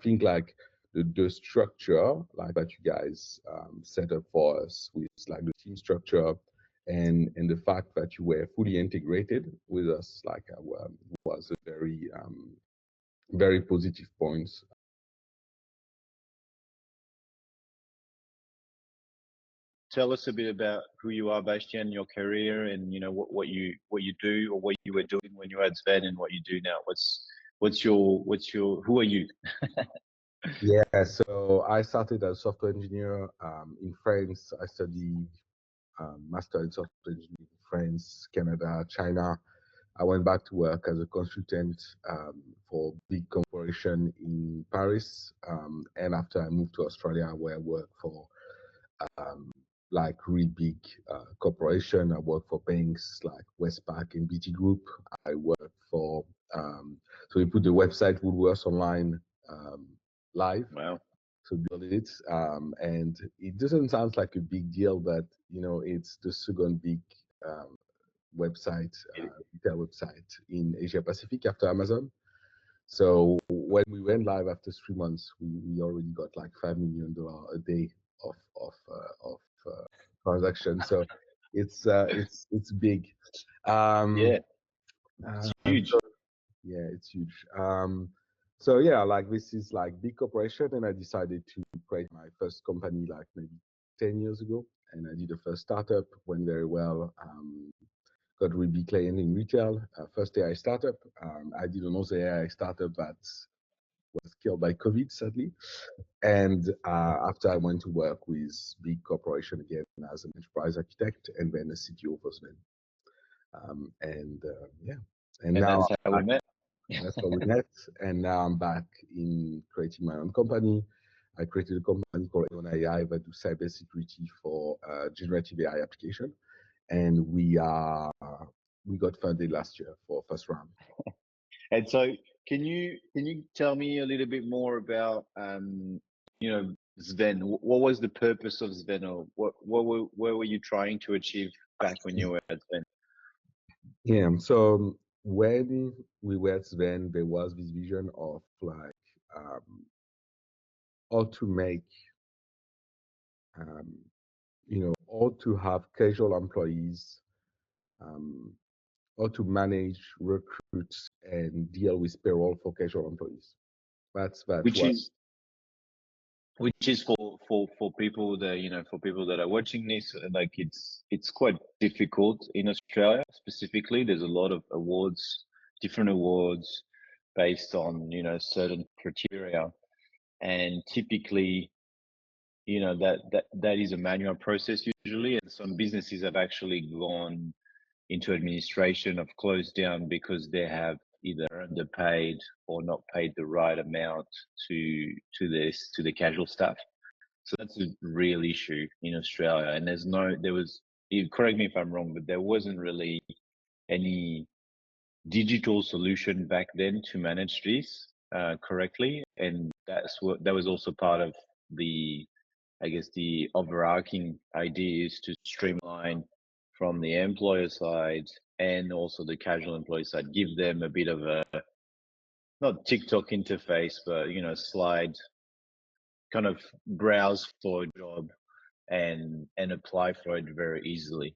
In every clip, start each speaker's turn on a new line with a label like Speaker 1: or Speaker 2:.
Speaker 1: think like the structure like that you guys set up for us with like the team structure and the fact that you were fully integrated with us like was a very very positive point.
Speaker 2: Tell us a bit about who you are, Bastien, your career, and what you do or what you were doing when you were at Sven and what you do now. What's your who are you?
Speaker 1: Yeah, so I started as a software engineer in France. I studied master in software engineering in France, Canada, China. I went back to work as a consultant for big corporation in Paris. And after I moved to Australia, where I worked for like really big corporation. I worked for banks like Westpac and BT Group. I worked for, so we put the website Woolworths Online live.
Speaker 2: Wow.
Speaker 1: So build it. And it doesn't sound like a big deal, but it's the second big website, retail website in Asia Pacific after Amazon. So when we went live after 3 months, we already got like $5 million a day of transactions. So it's big.
Speaker 2: Yeah, it's huge.
Speaker 1: So, yeah, it's huge. So yeah, like this is like big corporation, and I decided to create my first company like maybe 10 years ago, and I did the first startup, went very well. Got really big client in retail. First AI startup. I did another AI startup that was killed by COVID, sadly. And after I went to work with big corporation again as an enterprise architect, and then a CTO for Sven. Yeah, and now
Speaker 2: That's how we met.
Speaker 1: that's how we met. And now I'm back in creating my own company. I created a company called AI that do cybersecurity for generative AI application, and we got funded last year for first round.
Speaker 2: And so, can you tell me a little bit more about Sven? What was the purpose of Sven, or what were you trying to achieve back when you were at Sven?
Speaker 1: Yeah, so when we were at Sven, there was this vision of like how to make how to have casual employees, how to manage, recruit, and deal with payroll for casual employees. That's
Speaker 2: Which
Speaker 1: what.
Speaker 2: is for people that for people that are watching this, like it's quite difficult in Australia specifically. There's a lot of awards, different awards based on certain criteria, and typically that is a manual process usually, and some businesses have actually gone into administration, have closed down because they have either underpaid or not paid the right amount to the casual staff. So that's a real issue in Australia, and correct me if I'm wrong, but there wasn't really any digital solution back then to manage this correctly, and that was also part of the, I guess, the overarching idea is to streamline from the employer side and also the casual employee side, give them a bit of a, not TikTok interface, but slide, kind of browse for a job and apply for it very easily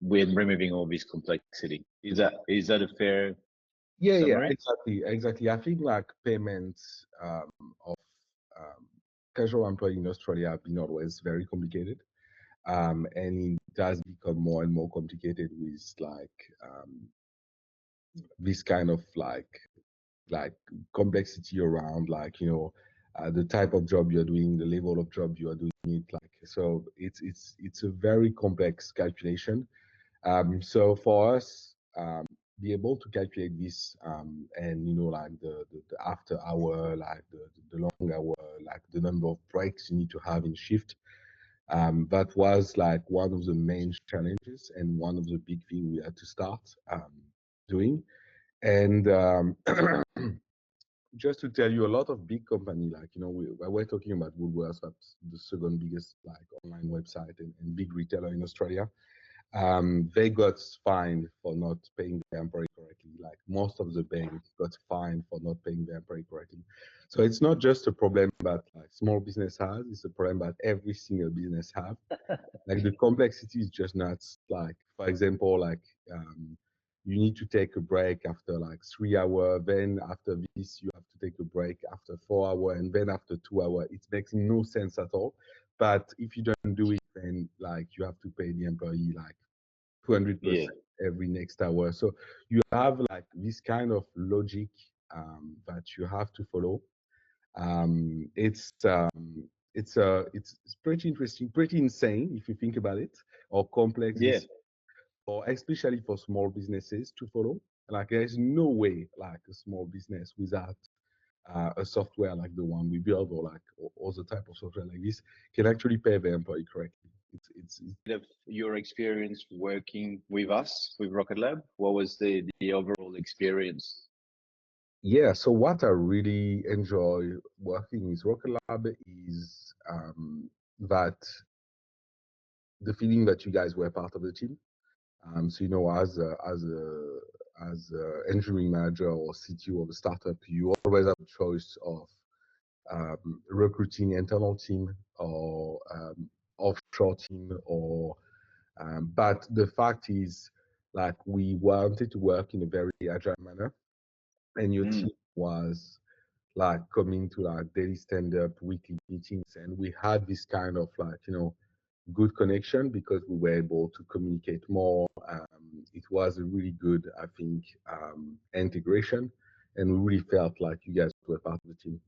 Speaker 2: with removing all this complexity. Is that a fair summary?
Speaker 1: Exactly. I think like payments of casual employee in Australia have been always very complicated. And it does become more and more complicated with like this kind of like complexity around like the type of job you're doing, the level of job you are doing it, like so it's a very complex calculation. So for us, be able to calculate this and like the after hour, like the long hour, like the number of breaks you need to have in shift. That was like one of the main challenges and one of the big things we had to start doing. And just to tell you, a lot of big company, like we're talking about Woolworths, that's the second biggest like online website and big retailer in Australia. They got fined for not paying their employee correctly. Like most of the banks got fined for not paying their employee correctly. So it's not just a problem that like small business has; it's a problem that every single business have. Like the complexity is just nuts. Like for example, like you need to take a break after like 3 hours. Then after this, you have to take a break after 4 hours, and then after 2 hours. It makes no sense at all. But if you don't do it, then like you have to pay the employee like
Speaker 2: Yeah.
Speaker 1: 200% every next hour. So you have like this kind of logic that you have to follow. It's pretty interesting, pretty insane if you think about it, or complex
Speaker 2: Yeah.
Speaker 1: this, or especially for small businesses to follow. Like there's no way like a small business without a software like the one we build or like or the type of software like this can actually pay the employee correctly. It's
Speaker 2: Of your experience working with us, with Rocket Lab, what was the overall experience?
Speaker 1: Yeah, so what I really enjoy working with Rocket Lab is that the feeling that you guys were part of the team. So as a engineering manager or CTO of a startup, you always have a choice of recruiting internal team or offshore team or but the fact is like we wanted to work in a very agile manner, and your
Speaker 2: Mm.
Speaker 1: team was like coming to like daily stand-up weekly meetings, and we had this kind of like good connection because we were able to communicate more. It was a really good, I think, integration, and we really felt like you guys were part of the team.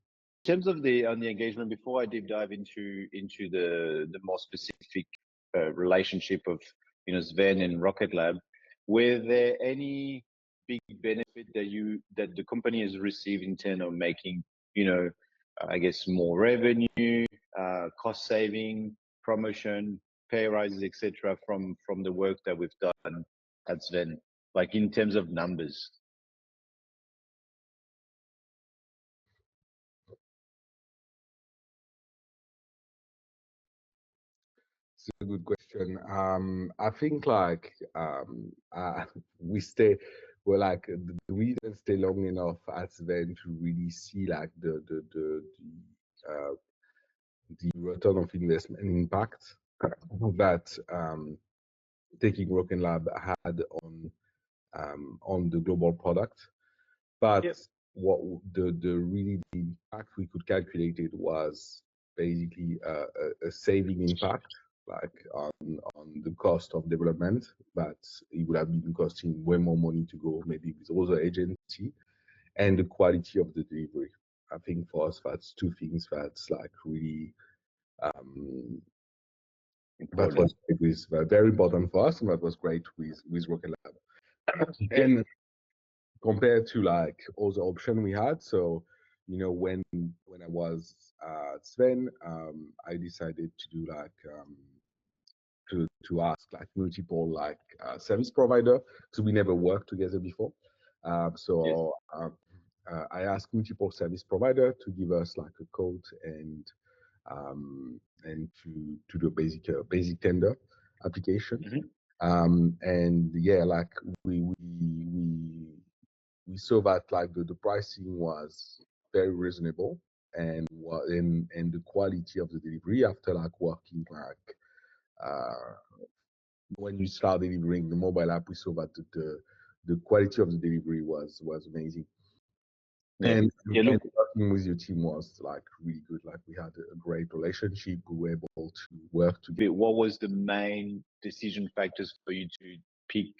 Speaker 2: In terms of the on the engagement, before I deep dive into the more specific relationship of Sven and Rocket Lab, were there any big benefit that the company has received in terms of making I guess more revenue, cost saving, promotion, pay rises, etc. from the work that we've done at Sven, like in terms of numbers?
Speaker 1: It's a good question. I think like we stay. Well, like we didn't stay long enough at then to really see like the return of investment impact that taking Rocket Lab had on the global product. But
Speaker 2: Yep.
Speaker 1: what the really the impact we could calculate it was basically a saving impact, like on the cost of development, but it would have been costing way more money to go maybe with other agency, and the quality of the delivery. I think for us that's two things that's like really that
Speaker 2: Important.
Speaker 1: was very important for us, and that was great with Rocket Lab.
Speaker 2: Yep.
Speaker 1: And compared to like other option we had. So, when I was at Sven, I decided to do like to ask like multiple like service provider because we never worked together before.
Speaker 2: Yes.
Speaker 1: I asked multiple service provider to give us like a code and to do a basic tender application.
Speaker 2: Hmm.
Speaker 1: And yeah, like we we saw that like the pricing was very reasonable, and the quality of the delivery after like working like uh, when you start delivering the mobile app, we saw that the quality of the delivery was amazing.
Speaker 2: Yeah.
Speaker 1: And
Speaker 2: Yeah.
Speaker 1: and
Speaker 2: Look,
Speaker 1: working with your team was like really good. Like we had a great relationship. We were able to work together.
Speaker 2: what was the main decision factors for you to pick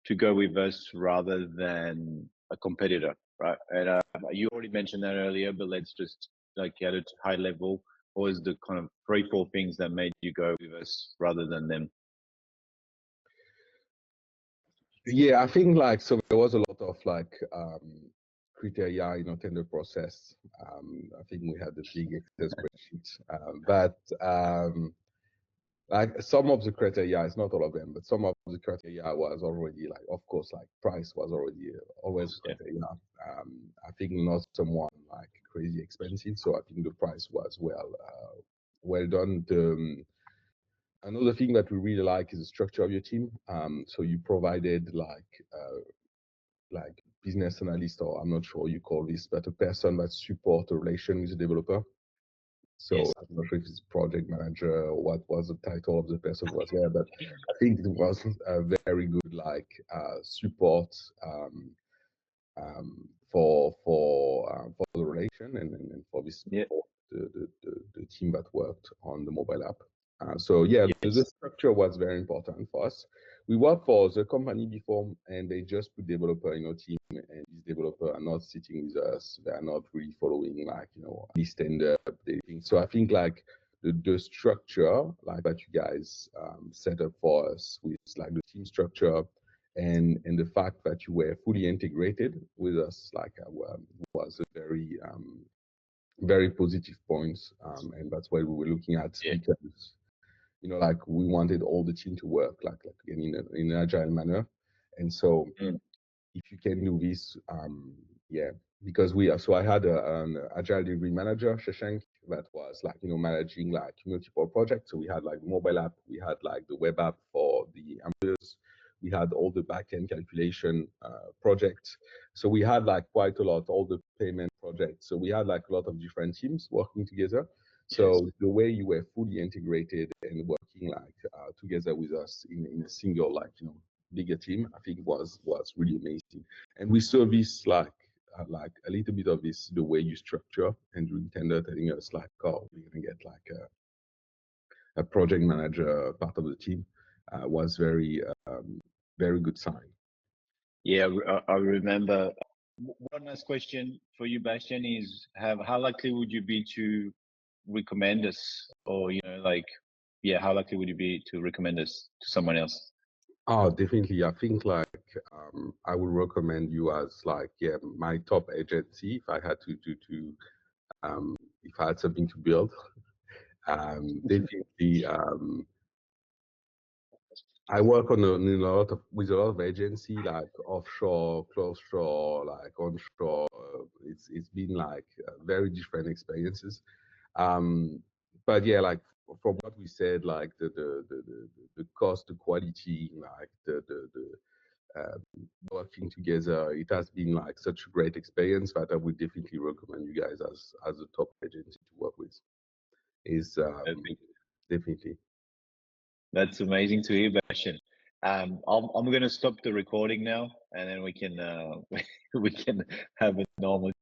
Speaker 2: to go with us rather than a competitor, right? And you already mentioned that earlier, but let's just like at a high level, what was the kind of three, four things that made you go with us rather than them?
Speaker 1: Yeah, I think like so there was a lot of like criteria, tender process. I think we had a big Excel spreadsheet, but like some of the criteria, it's not all of them, but some of the criteria was already like, of course, like price was already always a
Speaker 2: Yeah.
Speaker 1: criteria. I think not someone like crazy expensive, so I think the price was well done. Another thing that we really like is the structure of your team. So you provided like business analyst, or I'm not sure you call this, but a person that support a relation with the developer. So
Speaker 2: Yes.
Speaker 1: I'm not sure if it's project manager or what was the title of the person who was there, but I think it was a very good support for the relation and for this
Speaker 2: Yeah.
Speaker 1: for the team that worked on the mobile app. So yeah, the
Speaker 2: Yes.
Speaker 1: structure was very important for us. We worked for the company before, and they just put developer in our team, and these developers are not sitting with us. They are not really following any standard updating. So I think like the structure like that you guys set up for us with like the team structure and the fact that you were fully integrated with us was a very positive point, and that's why we were looking at,
Speaker 2: Yeah.
Speaker 1: because like we wanted all the team to work like in an agile manner, and so
Speaker 2: Mm.
Speaker 1: if you can do this, yeah, because we are. So I had an agile delivery manager, Shashank, that was managing like multiple projects. So we had like mobile app, we had like the web app for the ambassadors, we had all the backend calculation projects. So we had like quite a lot, all the payment projects. So we had like a lot of different teams working together.
Speaker 2: Yes.
Speaker 1: So the way you were fully integrated and working together with us in a single bigger team, I think was really amazing. And we saw this like a little bit of this the way you structure, and you intended telling us like, oh, we're gonna get like a project manager part of the team, was very good sign.
Speaker 2: Yeah, I remember. One last question for you, Bastien, is how likely would you be to recommend us, or yeah, how likely would you be to recommend us to someone else?
Speaker 1: Oh, definitely. I think I would recommend you as my top agency if I had if I had something to build. Definitely. I work in with a lot of agency, like offshore, close shore, like onshore. It's been like very different experiences. But yeah, like from what we said, like the cost, the quality, like working together, it has been like such a great experience that I would definitely recommend you guys as a top agency to work with. Is
Speaker 2: Perfect.
Speaker 1: definitely.
Speaker 2: That's amazing to hear, Bastien. I'm going to stop the recording now, and then we can we can have a normal